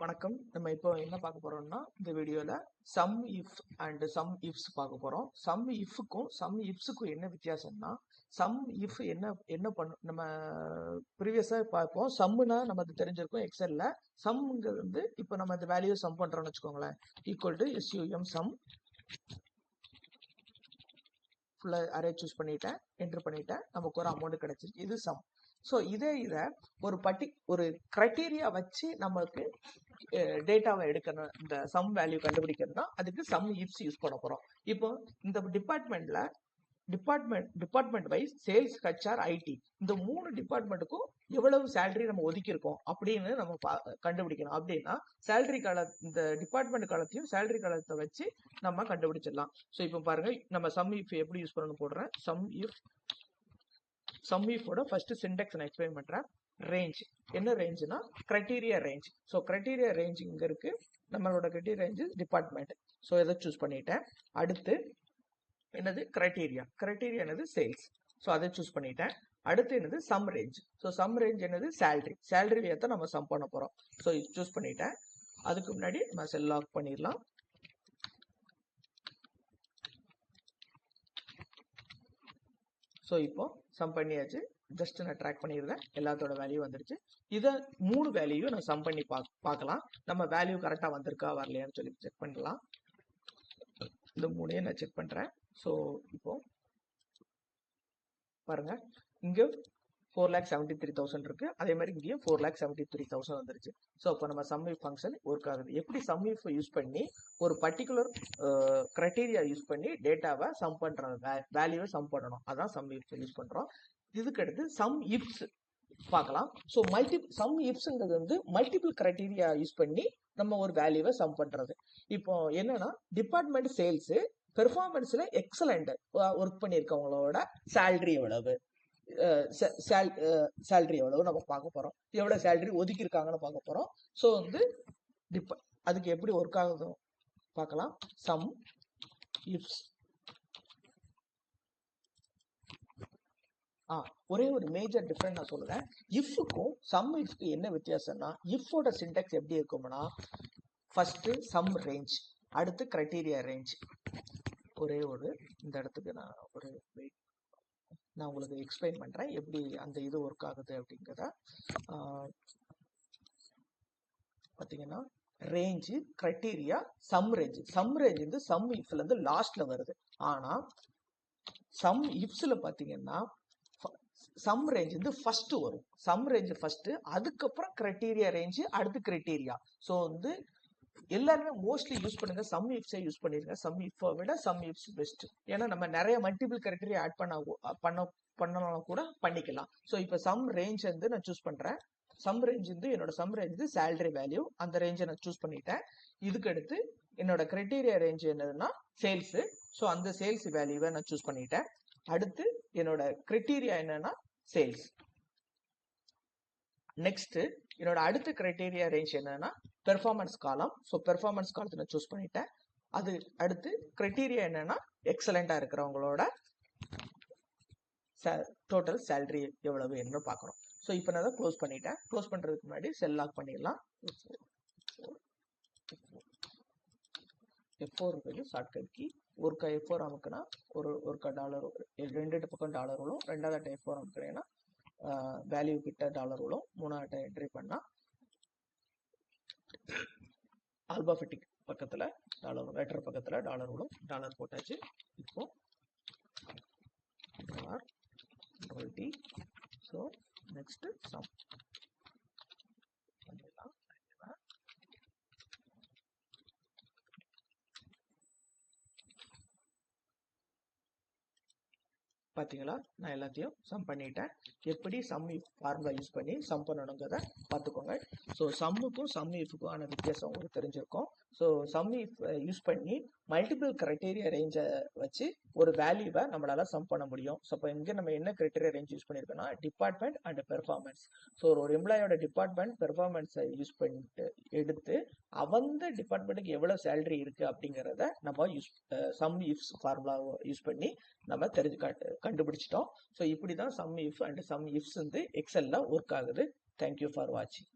வணக்கம். நம்ம இப்போ என்ன பார்க்க போறோம்னா, இந்த வீடியோல sum if and sum ifs பார்க்க போறோம். சம் இஃப்க்கும் சம் இஃப்ஸ்க்கும் என்ன வித்தியாசம்னா, சம் இஃப் என்ன என்ன பண்ணும் நம்ம ப்ரீவியஸா பார்ப்போம். சம்முனா நமக்கு தெரிஞ்சிருக்கும் எக்ஸல்ல. சம்ங்கிறது வந்து இப்போ நம்ம இந்த வேல்யூ சம் பண்றோம்னு வச்சுக்கோங்களேன். ஈக்குவல் டு SUM சம் ஃபுல்லா அரே சூஸ் பண்ணிட்டேன், என்டர் பண்ணிட்டேன், நமக்கு ஒரு அமௌண்ட் கிடைச்சிருக்கு. இது சம். ஸோ இதை ஒரு கிரைட்டீரியா வச்சு நமக்கு டேட்டாவை எடுக்கணும், இந்த சம் வேல்யூ கண்டுபிடிக்கணும்னா அதுக்கு சம் இஃப்ஸ் யூஸ் பண்ண போறோம். இப்போ இந்த department wise sales, HR, IT இந்த 3 டிபார்ட்மெண்ட்டுக்கும் எவ்வளவு சேலரி நம்ம ஒதுக்கி இருக்கோம் அப்படின்னு நம்ம கண்டுபிடிக்கணும். அப்படின்னா சேலரி இந்த டிபார்ட்மெண்ட் காலத்தையும் சேலரி காலத்தை வச்சு நம்ம கண்டுபிடிச்சிடலாம். ஸோ இப்போ பாருங்க, நம்ம சம் இஃப் எப்படி யூஸ் பண்ணணும் போடுறேன். சம் இஃபோட ஃபர்ஸ்ட் சின்டெக்ஸ் நான் எக்ஸ்பிளைன் பண்றேன். ரேஞ்ச் என்ன ரேஞ்சுனா criteria range. So criteria range இங்க இருக்கு. நம்மளோட கிரைட்டீரியா ரேஞ்ச் டிபார்ட்மெண்ட். ஸோ இதை சூஸ் பண்ணிட்டேன். அடுத்து என்னது கிரைட்டீரியா என்னது சேல்ஸ். ஸோ அதை சூஸ் பண்ணிட்டேன். அடுத்து என்னது sum range. So sum range என்னது சேலரி ஏற்ற நம்ம சம் பண்ண போறோம். ஸோ இது சூஸ் பண்ணிட்டேன். அதுக்கு முன்னாடி நம்ம செல் லாக் பண்ணிடலாம். ஸோ இப்போ சம் பண்ணியாச்சு. ஜஸ்ட் நான் ட்ராக் பண்ணிடுறேன், எல்லாத்தோட வேல்யூ வந்துருச்சு. இதை 3 வேல்யூ நான் சம் பண்ணி பார்க்கலாம். நம்ம வேல்யூ கரெக்டா வந்திருக்கா வரலையான்னு சொல்லி செக் பண்ணலாம். இந்த 3 நான் செக் பண்றேன். ஸோ இப்போ பாருங்க, இங்க 4,73,000 இருக்கு. அதே மாதிரி இங்கேயும் 4,73,000 வந்துருச்சு. ஸோ அப்போ நம்ம சம் இஃப் ஃபங்க்ஷன் ஒர்க் ஆகுது. எப்படி சம் இஃப் யூஸ் பண்ணி ஒரு பர்டிகுலர் கிரைட்டீரியா யூஸ் பண்ணி டேட்டாவை சம் பண்ற வேல்யூவை சம் பண்ணணும், அதான் சம் இஃப் யூஸ் பண்றோம். இதுக்கு அடுத்து சம் இஃப்ஸ் பார்க்கலாம். ஸோ சம் இஃப்ஸ்ங்கிறது வந்து மல்டிபிள் கிரைட்டீரியா யூஸ் பண்ணி நம்ம ஒரு வேல்யூவை சம் பண்றது. இப்போ என்னன்னா, டிபார்ட்மெண்ட் சேல்ஸ் பெர்ஃபார்மன்ஸ்ல எக்ஸலண்ட் ஒர்க் பண்ணியிருக்கவங்களோட சேலரி எவ்வளவு, சேலரி எவ்வளவு நம்ம பார்க்க போறோம். எவ்வளவு சேலரி ஒதுக்கி இருக்காங்கன்னு பார்க்க போறோம். ஸோ வந்து அதுக்கு எப்படி ஒர்க் ஆகுது பார்க்கலாம். சம் இஃப்ஸ் ஒரே ஒரு மேஜர் டிஃபரன்ஸ் நான் சொல்லுறேன். இஃப்க்கும் சம் இஃப்க்கு என்ன வித்தியாசம்னா, இஃபோட சின்டெக்ஸ் எப்படி இருக்கும்னா, ஃபர்ஸ்ட் சம் ரேஞ்ச், அடுத்து கிரைட்டீரியா ரேஞ்ச். ஒரே ஒரு இந்த இடத்துக்கு நான் உங்களுக்கு எக்ஸ்பிளைன் பண்றேன் எப்படி அந்த இது ஒர்க் ஆகுது அப்படிங்கிறத. பாத்தீங்கன்னா range, criteria, sum range. Sum range வந்து சம் இஃப்ல இருந்து லாஸ்ட்ல வருது. ஆனா சம் இஃப்ஸ்ல பாத்தீங்கன்னா சம் ரேஞ்ச் வந்து ஃபர்ஸ்ட் வரும். சம் ரேஞ்ச் ஃபர்ஸ்ட், அதுக்கப்புறம் கிரைட்டீரியா ரேஞ்ச், அடுத்து கிரைட்டீரியா. ஸோ வந்து எல்லாருமே மோஸ்ட்லி யூஸ் பண்ணுங்க, சம் இஃப்ஸே யூஸ் பண்ணிருங்க. சம் இஃப் விட சம் இஃப்ஸ் பெஸ்ட். ஏன்னா நம்ம நிறைய மல்டிபிள் கிரைட்டீரியா ஆட் பண்ணலாம் கூட பண்ணிக்கலாம். ஸோ இப்போ சம் ரேஞ்ச் வந்து நான் சூஸ் பண்றேன். சம் ரேஞ்ச் வந்து என்னோட சம் ரேஞ்ச் வந்து சேலரி வேல்யூ, அந்த ரேஞ்சை நான் சூஸ் பண்ணிட்டேன். இதுக்கு அடுத்து என்னோட கிரைட்டீரியா ரேஞ்ச் என்னதுன்னா சேல்ஸ். ஸோ அந்த சேல்ஸ் வேல்யூவை நான் சூஸ் பண்ணிட்டேன். அடுத்து என்னோட கிரைட்டீரியா என்னன்னா சேல்ஸ். நெக்ஸ்ட் என்னோட அடுத்த கிரைட்டீரியா ரேஞ்ச் என்னன்னா பெர்ஃபார்மன்ஸ் காலம். ஸோ பெர்ஃபார்மன்ஸ் காலத்தை நான் சூஸ் பண்ணிட்டேன். அது அடுத்து கிரைட்டீரியா என்னன்னா எக்ஸலண்டா இருக்கிறவங்களோட டோட்டல் சேலரி எவ்வளவு என்ன பார்க்கணும். ஸோ இப்போ நான் அதை க்ளோஸ் பண்ணிட்டேன். க்ளோஸ் பண்றதுக்கு முன்னாடி செல் லாக் பண்ணிடலாம். F4 இருக்குது ஷார்ட்கட் கீ. ஒருக்கா F4 அமுக்குனா ஒருக்கா டாலர், ரெண்டு பக்கம் டாலர் விழும். ரெண்டாவது F4 அமுக்குனேன்னா வேல்யூ கிட்ட டாலர் விழும். மூணாவது என்ட்ரி பண்ணா ஆல்பாபெட்டிக் பக்கத்துல டாலர், லெட்டர் பக்கத்துல டாலர் விழும். டாலர் போட்டாச்சு. இப்போ $. ஸோ நெக்ஸ்ட் சம் பண்ணிடலாம். பாத்தீங்களா, நான் எல்லாத்தையும் சம் பண்ணிட்டேன். எப்படி சம் இஃப் ஃபார்முலா யூஸ் பண்ணி சம் பண்ணணுங்கிறத பார்த்துக்கோங்க. ஸோ சம்முக்கும் சம் இஃப்க்கும் ஆன வித்தியாசம் உங்களுக்கு தெரிஞ்சிருக்கும். ஸோ சம் இஃப் யூஸ் பண்ணி மல்டிபிள் கிரைட்டீரியா ரேஞ்சை வச்சு ஒரு வேல்யூவை நம்மளால சம் பண்ண முடியும். ஸோ இப்போ இங்கே நம்ம என்ன கிரைட்டீரியா ரேஞ்ச் யூஸ் பண்ணியிருக்கோம்னா டிபார்ட்மெண்ட் அண்ட் பெர்ஃபார்மன்ஸ். ஸோ ஒரு எம்ப்ளாயோட டிபார்ட்மெண்ட் பெர்ஃபார்மன்ஸை யூஸ் பண்ணிட்டு எடுத்து அந்த டிபார்ட்மெண்ட்டுக்கு எவ்வளவு சேலரி இருக்கு அப்படிங்கிறத நம்ம சம் இஃப்ஸ் ஃபார்முலா யூஸ் பண்ணி நம்ம கண்டுபிடிச்சிட்டோம். ஸோ இப்படி தான் sum if and sum ifs வந்து எக்ஸல்ல ஒர்க் ஆகுது. தேங்க்யூ ஃபார் வாட்சிங்.